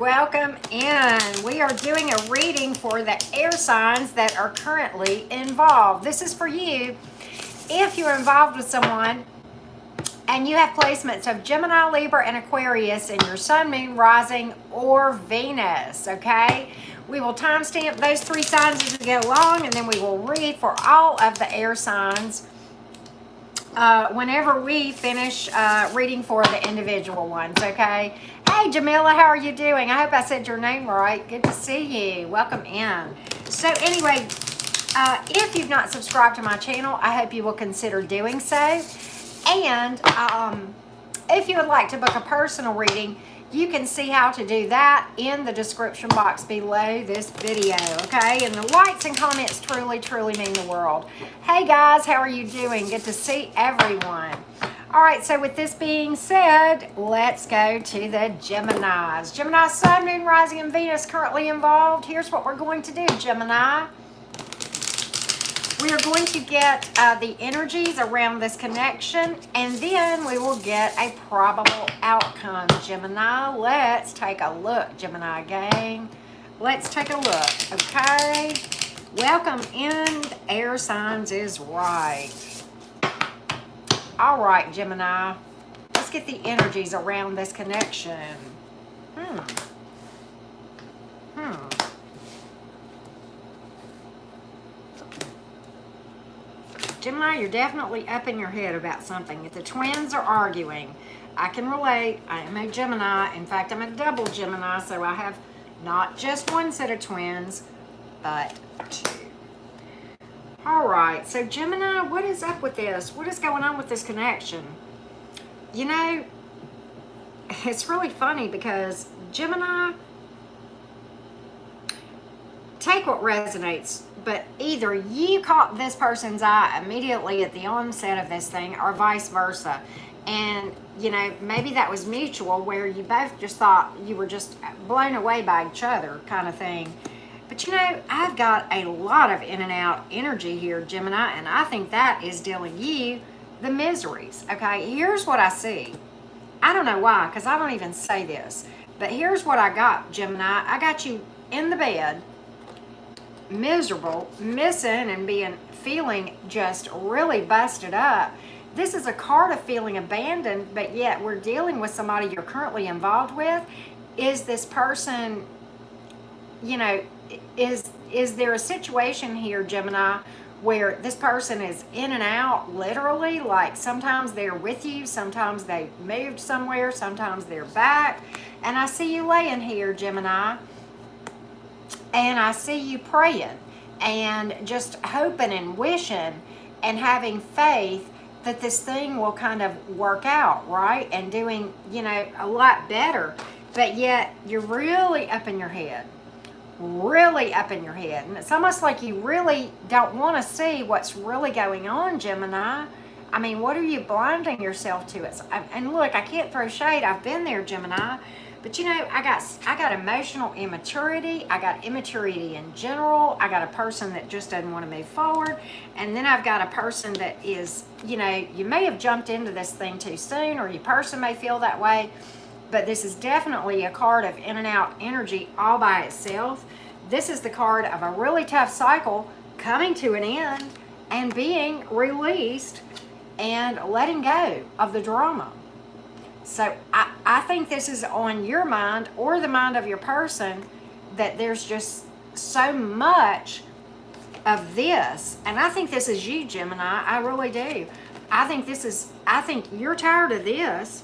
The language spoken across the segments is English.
Welcome in. We are doing a reading for the air signs that are currently involved. This is for you if you're involved with someone and you have placements of Gemini, Libra, and Aquarius in your sun, moon, rising, or Venus, okay? We will timestamp those three signs as we go along, and then we will read for all of the air signs whenever we finish reading for the individual ones, okay? Hey, Jamila, how are you doing? I hope I said your name right. Good to see you. Welcome in. So anyway, if you've not subscribed to my channel, I hope you will consider doing so. And if you would like to book a personal reading, you can see how to do that in the description box below this video, okay? And the likes and comments truly, truly mean the world. Hey guys, how are you doing? Good to see everyone. All right, so with this being said, let's go to the Geminis. Gemini, Sun, Moon, Rising, and Venus currently involved. Here's what we're going to do, Gemini. We are going to get the energies around this connection, and then we will get a probable outcome, Gemini. Let's take a look, Gemini gang. Let's take a look, okay? Welcome in. Air signs is right. All right, Gemini. Let's get the energies around this connection. Gemini, you're definitely up in your head about something. If the twins are arguing, I can relate. I am a Gemini. In fact, I'm a double Gemini, so I have not just one set of twins, but two. All right, so Gemini, what is up with this? What is going on with this connection? You know, it's really funny because Gemini, take what resonates, but either you caught this person's eye immediately at the onset of this thing or vice versa. And, you know, maybe that was mutual where you both just thought you were just blown away by each other kind of thing. But, you know, I've got a lot of in and out energy here, Gemini, and I think that is dealing you the miseries, okay? Here's what I see. I don't know why, because I don't even say this, but here's what I got, Gemini. I got you in the bed, miserable, missing, and feeling just really busted up. This is a card of feeling abandoned, but yet we're dealing with somebody you're currently involved with. Is this person, you know, is there a situation here, Gemini, where this person is in and out, literally, like sometimes they're with you, sometimes they moved somewhere, sometimes they're back, and I see you laying here, Gemini, and I see you praying and just hoping and wishing and having faith that this thing will kind of work out, right? And doing, you know, a lot better. But yet you're really up in your head. Really up in your head. And it's almost like you really don't want to see what's really going on, Gemini. I mean, what are you blinding yourself to? And look, I can't throw shade. I've been there, Gemini. But you know, I got emotional immaturity. I got immaturity in general. I got a person that just doesn't want to move forward. And then I've got a person that is, you know, you may have jumped into this thing too soon, or your person may feel that way. But this is definitely a card of in and out energy all by itself. This is the card of a really tough cycle coming to an end and being released and letting go of the drama. So I think this is on your mind or the mind of your person, that there's just so much of this. And I think this is you, Gemini. I really do. I think you're tired of this.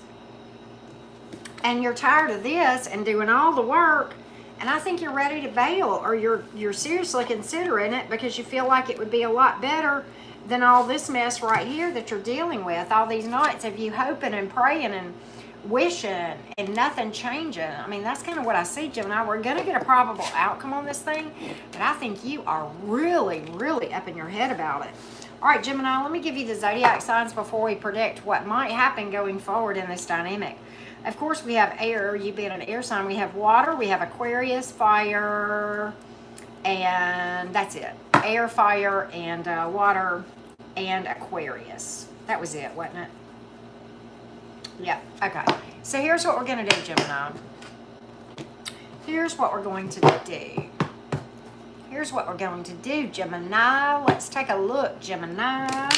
And you're tired of this and doing all the work, and I think you're ready to bail, or you're seriously considering it because you feel like it would be a lot better than all this mess right here that you're dealing with. All these nights of you hoping and praying and wishing and nothing changing. I mean, that's kind of what I see, Gemini. We're going to get a probable outcome on this thing, but I think you are really, really up in your head about it. All right, Gemini, let me give you the zodiac signs before we predict what might happen going forward in this dynamic. Of course, we have air. You being an air sign. We have water. We have Aquarius, fire, and that's it. Air, fire, and water, and Aquarius. That was it, wasn't it? Yeah, okay. So here's what we're going to do, Gemini. Here's what we're going to do. Here's what we're going to do, Gemini. Let's take a look, Gemini.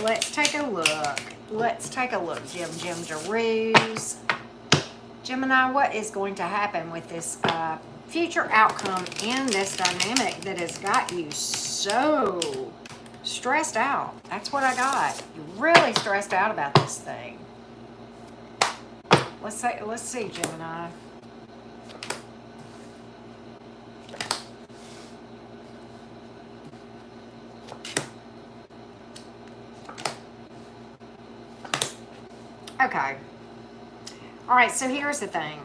Let's take a look. Let's take a look, Jim Jeroos. Gemini, what is going to happen with this future outcome in this dynamic that has got you so stressed out? That's what I got. You're really stressed out about this thing. Let's see, Gemini. Okay. All right, so here's the thing.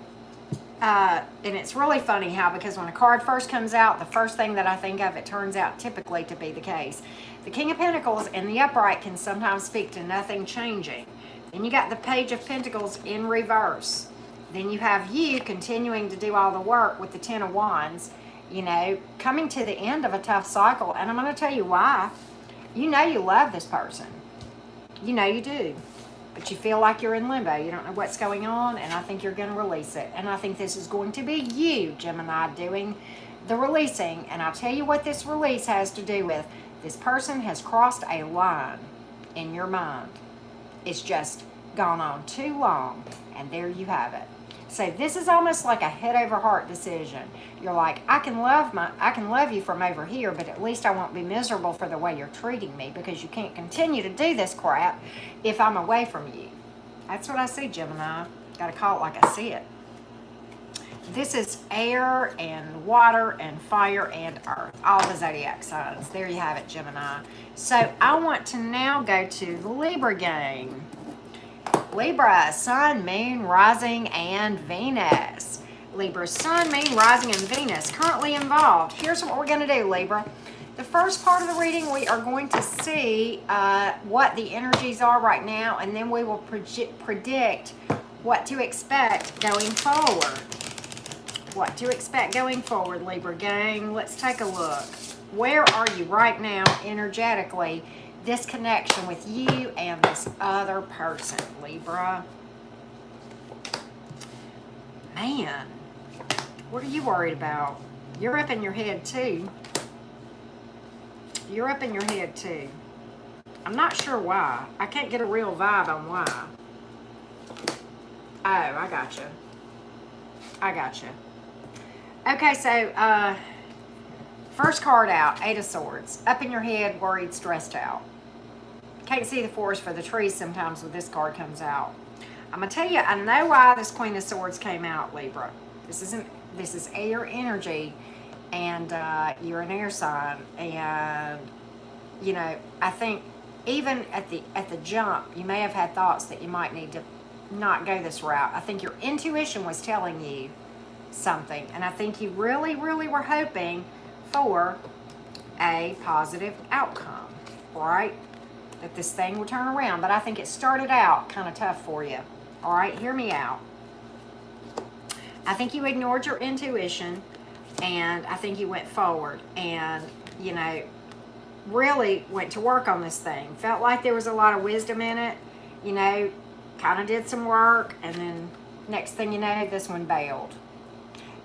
And it's really funny how, because when a card first comes out, the first thing that I think of, it turns out typically to be the case. The King of Pentacles in the upright can sometimes speak to nothing changing. Then you got the Page of Pentacles in reverse. Then you have you continuing to do all the work with the Ten of Wands, you know, coming to the end of a tough cycle. And I'm going to tell you why. You know you love this person. You know you do. But you feel like you're in limbo. You don't know what's going on, and I think you're going to release it. And I think this is going to be you, Gemini, doing the releasing. And I'll tell you what this release has to do with. This person has crossed a line in your mind. It's just gone on too long, and there you have it. So this is almost like a head over heart decision. You're like, I can love you from over here, but at least I won't be miserable for the way you're treating me, because you can't continue to do this crap if I'm away from you. That's what I see, Gemini. Got to call it like I see it. This is air and water and fire and earth, all the zodiac signs. There you have it, Gemini. So I want to now go to the Libra game. Libra, Sun, Moon, Rising, and Venus. Libra, Sun, Moon, Rising, and Venus currently involved. Here's what we're going to do, Libra. The first part of the reading, we are going to see what the energies are right now, and then we will predict what to expect going forward. What to expect going forward, Libra gang. Let's take a look. Where are you right now energetically? This connection with you and this other person, Libra. Man, what are you worried about? You're up in your head too. You're up in your head too. I'm not sure why. I can't get a real vibe on why. Oh, I gotcha. I gotcha. Okay, so first card out, Eight of Swords. Up in your head, worried, stressed out. Can't see the forest for the trees sometimes when this card comes out. I'm going to tell you, I know why this Queen of Swords came out, Libra. This is air energy, and you're an air sign. And, you know, I think even at the jump, you may have had thoughts that you might need to not go this route. I think your intuition was telling you something, and I think you really, really were hoping for a positive outcome, right? That this thing will turn around. But I think it started out kind of tough for you. All right, hear me out. I think you ignored your intuition, and I think you went forward and, you know, really went to work on this thing. Felt like there was a lot of wisdom in it, you know, kind of did some work, and then next thing you know, this one bailed.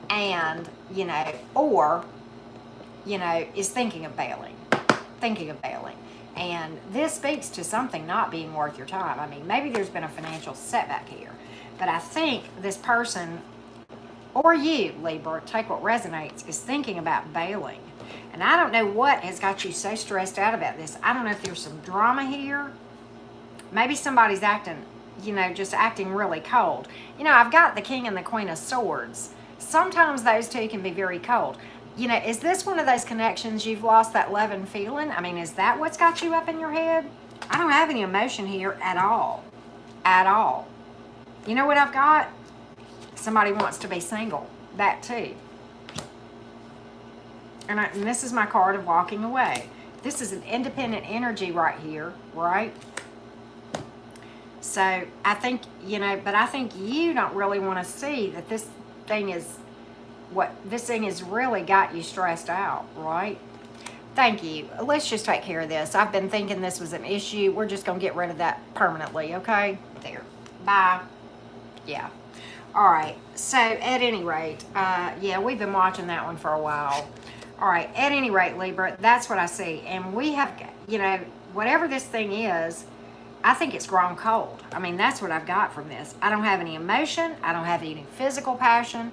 And, you know, or, you know, is thinking of bailing. And this speaks to something not being worth your time. I mean, maybe there's been a financial setback here. But I think this person, or you, Libra, take what resonates, is thinking about bailing. And I don't know what has got you so stressed out about this. I don't know if there's some drama here. Maybe somebody's acting, you know, just acting really cold. You know, I've got the King and the Queen of Swords. Sometimes those two can be very cold. You know, is this one of those connections you've lost that love and feeling? I mean, is that what's got you up in your head? I don't have any emotion here at all. At all. You know what I've got? Somebody wants to be single. That too. And this is my card of walking away. This is an independent energy right here, right? So I think, you know, but I think you don't really want to see that this thing has really got you stressed out, right? Thank you. Let's just take care of this. I've been thinking this was an issue. We're just going to get rid of that permanently, okay? There. Bye. Yeah. All right, so at any rate, yeah, we've been watching that one for a while. All right, at any rate, Libra, that's what I see. And we have, whatever this thing is, I think it's grown cold. I mean, that's what I've got from this. I don't have any emotion. I don't have any physical passion,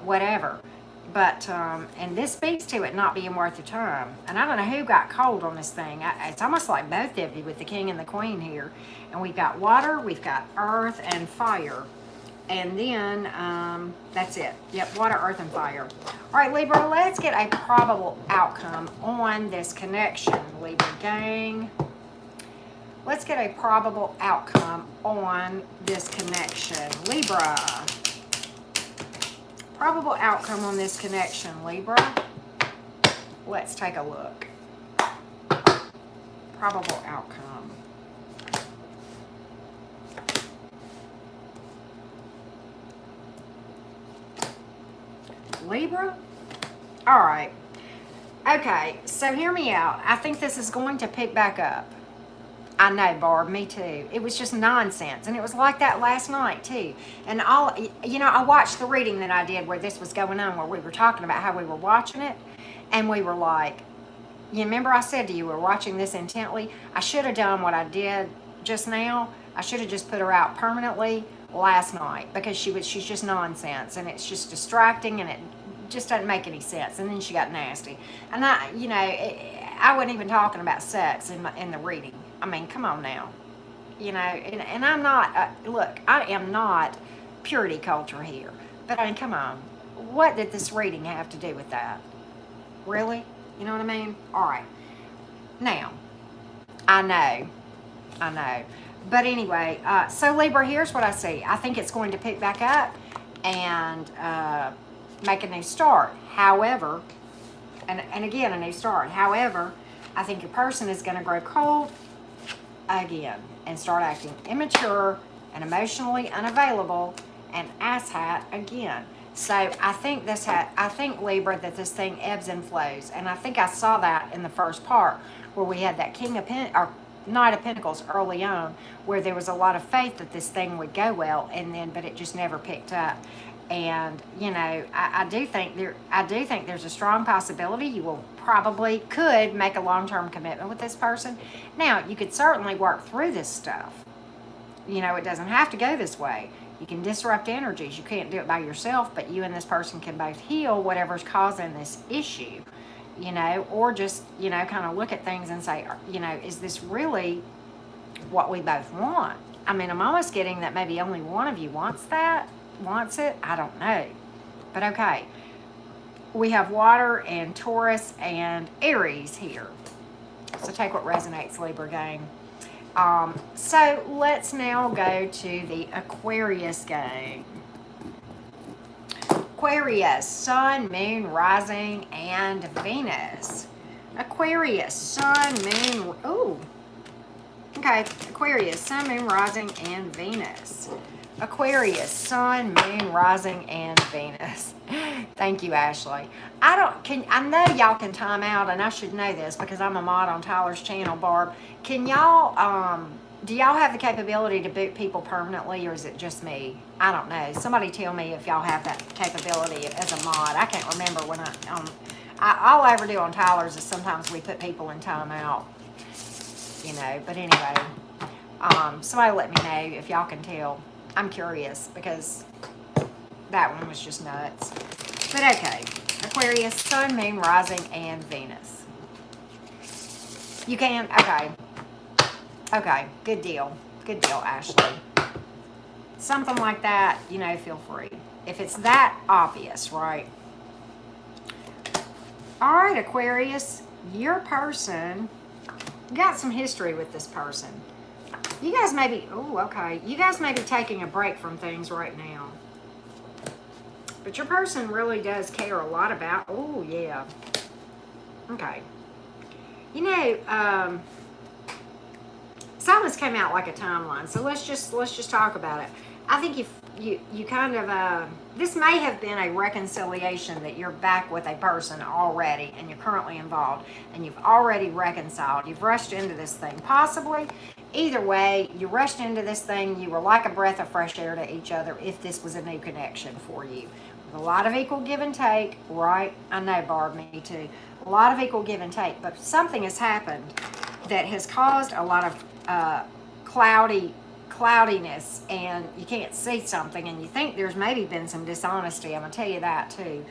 whatever. But, and this speaks to it not being worth your time. And I don't know who got cold on this thing. It's almost like both of you with the king and the queen here. And we've got water, we've got earth and fire. And then, that's it. Yep, water, earth, and fire. All right, Libra, let's get a probable outcome on this connection, Libra gang. Let's get a probable outcome on this connection, Libra. Probable outcome on this connection, Libra. Let's take a look. Probable outcome. Libra? All right. Okay, so hear me out. I think this is going to pick back up. I know, Barb, me too. It was just nonsense. And it was like that last night, too. And I watched the reading that I did where this was going on, where we were talking about how we were watching it. And we were like, you remember I said to you, we're watching this intently. I should have done what I did just now. I should have just put her out permanently last night because she's just nonsense. And it's just distracting and it just doesn't make any sense. And then she got nasty. And I wasn't even talking about sex in the reading. I mean, come on now. And I'm not, look, I am not purity culture here. But I mean, come on. What did this reading have to do with that? Really? You know what I mean? All right. Now, I know. But anyway, so Libra, here's what I see. I think it's going to pick back up and make a new start. However, and again, a new start. However, I think your person is going to grow cold again and start acting immature and emotionally unavailable and asshat again. So I think Libra, that this thing ebbs and flows, and I think I saw that in the first part where we had that Knight of Pentacles early on, where there was a lot of faith that this thing would go well, but it just never picked up. And I do think there's a strong possibility you could make a long-term commitment with this person. Now, you could certainly work through this stuff. It doesn't have to go this way. You can disrupt energies. You can't do it by yourself, but you and this person can both heal whatever's causing this issue, or just, kind of look at things and say, is this really what we both want? I mean, I'm almost getting that maybe only one of you wants it. I don't know. But okay. We have water and Taurus and Aries here. So take what resonates, Libra gang. So let's now go to the Aquarius gang. Aquarius, Sun, Moon, Rising, and Venus. Aquarius, Sun, Moon, okay. Aquarius, Sun, Moon, Rising, and Venus. Aquarius, Sun, Moon, Rising, and Venus. Thank you, Ashley. I know y'all can time out, and I should know this because I'm a mod on Tyler's channel, Barb. Can y'all, do y'all have the capability to boot people permanently, or is it just me? I don't know. Somebody tell me if y'all have that capability as a mod. I can't remember when all I ever do on Tyler's is sometimes we put people in timeout, but anyway, somebody let me know if y'all can tell. I'm curious because that one was just nuts. But okay, Aquarius, Sun, Moon, Rising, and Venus. You can? Okay. Okay, good deal. Good deal, Ashley. Something like that, feel free. If it's that obvious, right? All right, Aquarius, your person, you got some history with this person. You guys may be, you guys may be taking a break from things right now. But your person really does care a lot about, yeah. Okay. Some of this came out like a timeline, so let's just talk about it. I think if you kind of, this may have been a reconciliation that you're back with a person already and you're currently involved and you've already reconciled. You've rushed into this thing. Possibly Either way, you rushed into this thing. You were like a breath of fresh air to each other if this was a new connection for you. With a lot of equal give and take, right? I know, Barb, me too. A lot of equal give and take, but something has happened that has caused a lot of cloudiness, and you can't see something, and you think there's maybe been some dishonesty. I'm gonna tell you that too.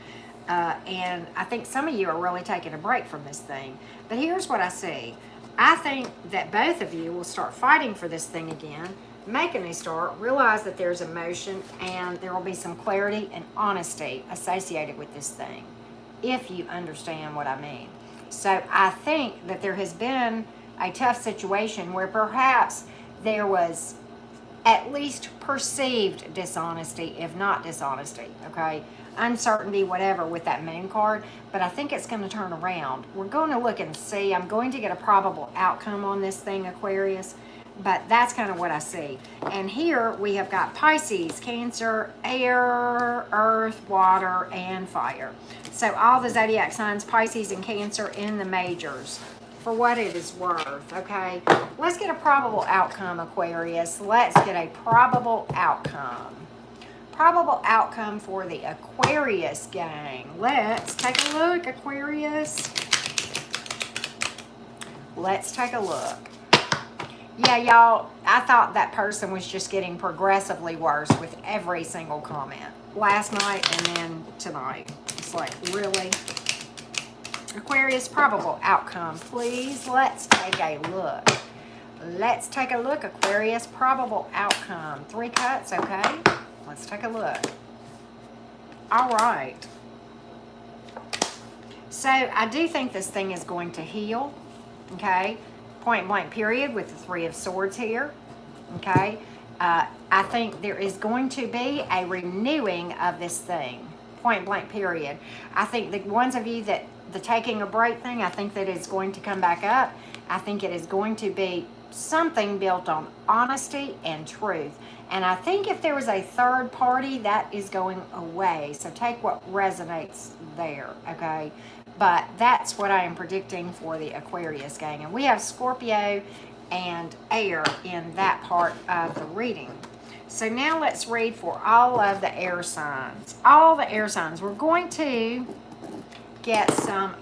And I think some of you are really taking a break from this thing. But here's what I see. I think that both of you will start fighting for this thing again, make a new start, realize that there's emotion, and there will be some clarity and honesty associated with this thing, if you understand what I mean. So I think that there has been a tough situation where perhaps there was at least perceived dishonesty, if not dishonesty, okay? Uncertainty, whatever, with that moon card, but I think it's going to turn around. We're going to look and see. I'm going to get a probable outcome on this thing, Aquarius, but that's kind of what I see. And here we have got Pisces, Cancer, air, earth, water, and fire. So all the zodiac signs, Pisces and Cancer in the majors, for what it is worth, okay? Let's get a probable outcome, Aquarius. Let's get a probable outcome. Probable outcome for the Aquarius gang. Let's take a look, Aquarius. Let's take a look. Yeah, y'all, I thought that person was just getting progressively worse with every single comment. Last night and then tonight. It's like, really? Aquarius, probable outcome, please. Let's take a look. Let's take a look, Aquarius. Probable outcome. 3 cuts, okay? Let's take a look. All right. So I do think this thing is going to heal, okay? Point blank period with the 3 of Swords here, okay? I think there is going to be a renewing of this thing, point blank period. I think the ones of you that the taking a break thing, I think that is going to come back up. I think it is going to be something built on honesty and truth. And I think if there was a third party, that is going away. So take what resonates there, okay? But that's what I am predicting for the Aquarius gang. And we have Scorpio and air in that part of the reading. So now let's read for all of the air signs. All the air signs. We're going to get some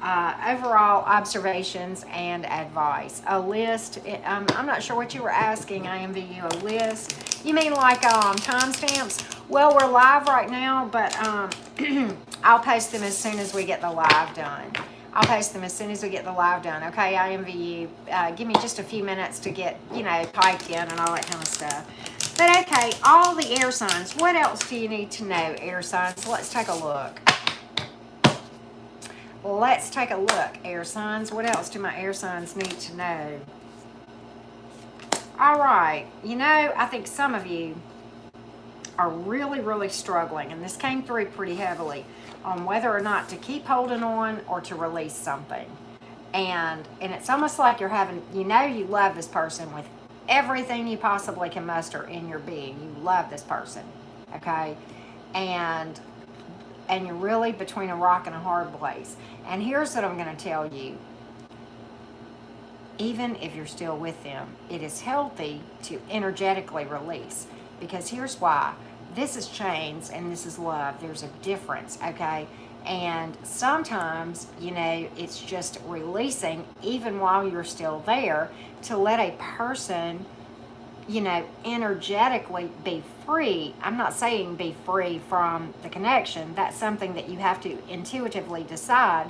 overall observations and advice. A list. I'm not sure what you were asking. I envy you. A list. You mean like timestamps? Well, we're live right now, but I'll post them as soon as we get the live done. I'll post them as soon as we get the live done. Okay, I envy you. Give me just a few minutes to get, typed in and all that kind of stuff. But okay, all the air signs. What else do you need to know, air signs? Let's take a look. Let's take a look, air signs. What else do my air signs need to know? All right. I think some of you are really, really struggling, and this came through pretty heavily, on whether or not to keep holding on or to release something. And it's almost like you're having, you love this person with everything you possibly can muster in your being. You love this person, okay? And you're really between a rock and a hard place. And here's what I'm going to tell you. Even if you're still with them, it is healthy to energetically release. Because here's why. This is chains and this is love. There's a difference, okay? And sometimes, it's just releasing, even while you're still there, to let a person, energetically be free. I'm not saying be free from the connection. That's something that you have to intuitively decide.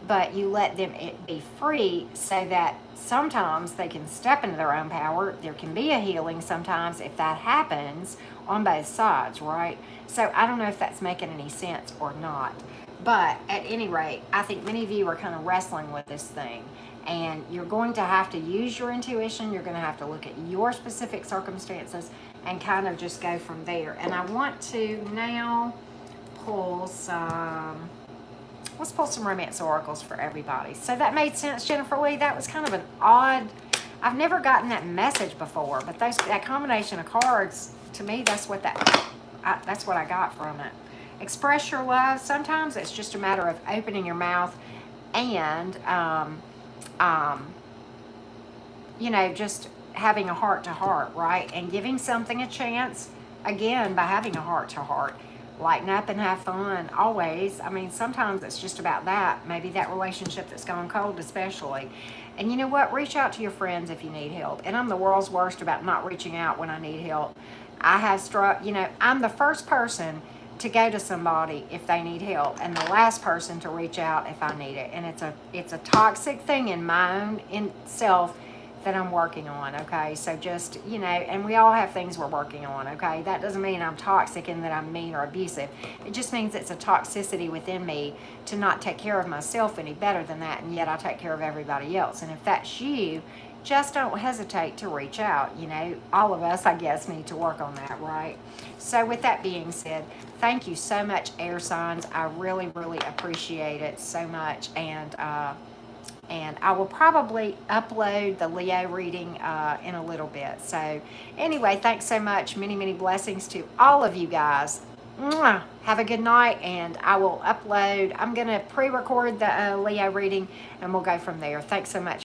But you let them be free so that sometimes they can step into their own power. There can be a healing sometimes if that happens on both sides, right? So I don't know if that's making any sense or not. But at any rate, I think many of you are kind of wrestling with this thing. And you're going to have to use your intuition. You're going to have to look at your specific circumstances and kind of just go from there. And I want to now pull some... Let's pull some romance oracles for everybody. So that made sense, Jennifer Lee. That was kind of an odd... I've never gotten that message before, but that combination of cards, to me, that's what I got from it. Express your love. Sometimes it's just a matter of opening your mouth and, just having a heart to heart, right? And giving something a chance, again, by having a heart to heart. Lighten up and have fun always. I mean, sometimes it's just about that. Maybe that relationship that's gone cold, especially. And you know what? Reach out to your friends if you need help. And I'm the world's worst about not reaching out when I need help. I have struck, I'm the first person to go to somebody if they need help, and the last person to reach out if I need it. And it's a toxic thing in my own in self that I'm working on, okay? So just, and we all have things we're working on, okay? That doesn't mean I'm toxic and that I'm mean or abusive. It just means it's a toxicity within me to not take care of myself any better than that, and yet I take care of everybody else. And if that's you, just don't hesitate to reach out. All of us, I guess, need to work on that, right? So with that being said, thank you so much, air signs. I really, really appreciate it so much. And I will probably upload the Leo reading in a little bit. So anyway, thanks so much. Many, many blessings to all of you guys. Mwah. Have a good night, and I will upload. I'm going to pre-record the Leo reading, and we'll go from there. Thanks so much.